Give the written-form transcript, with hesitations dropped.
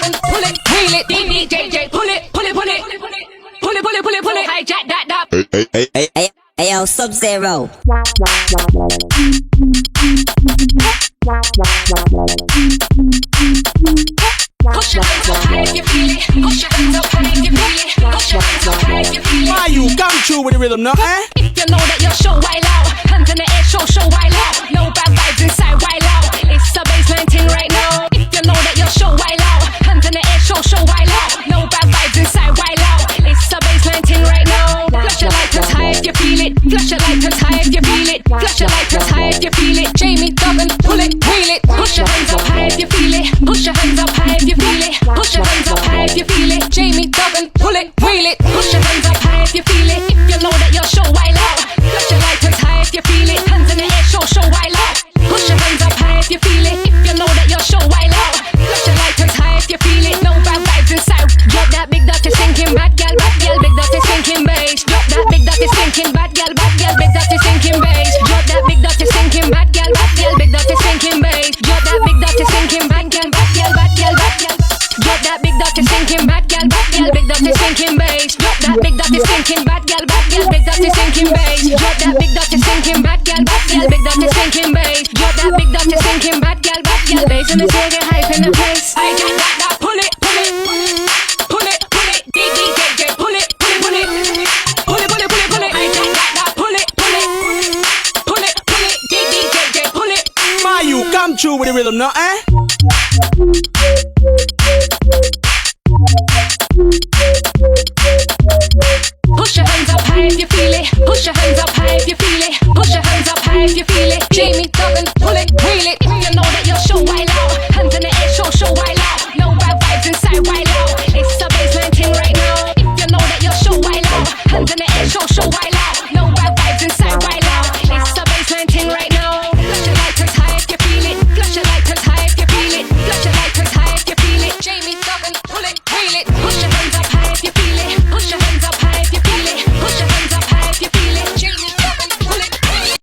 double, pull it, wheel it, DJ, pull it, pull it, pull it, pull it, pull it, pull it, pull it, hijack that, that. Hey, yo, Subzero. Push your hands up high if you feel it. Push your hands up high if you feel it. Push your hands up high if you feel it. Why you come true with the rhythm now, eh? If you know that you're show wild out, hands in the air, show wild out. No bad vibes inside, wild out. It's a baseline thing right now. If you know that you're show wild out, hands in the air, show wild out. No bad vibes inside, wild out. It's a baseline thing right now. Flash your lighters high if you feel it. Flash your lighters high if you feel it. Flash your lighters high if you feel it. Jamie Duggan, pull it, wheel it. Push your hands up high if you feel it. Push your hands up high if you feel it. Push your hands up high if you feel it. Jamie Duggan, pull it, wheel it. Push your hands up high if you feel it. If you know that you're show wild out. Flash your lighters high if you feel it. Hands in the air, show wild out. Push your hands up high if you feel it. If you know that you're show wild out. Flash your lighters high if you feel it. No bad vibes inside. Drop that big dirty stinking bad gal, big dirty stinking bass. Drop that big dirty stinking bad gal, big dirty stinking bass. Drop that big dirty stinking bad gal, big dirty stinking bass. Drop that big dirty stinking bad gal, bad gal. Drop that big dirty stinking bad gal, big dirty stinking bass. Drop that big dirty stinking bad gal, big dirty stinking bass. Drop that big dirty stinking bad gal, big dirty stinking bass. Drop that big dirty stinking bad gal, bass in the city, hype in the place.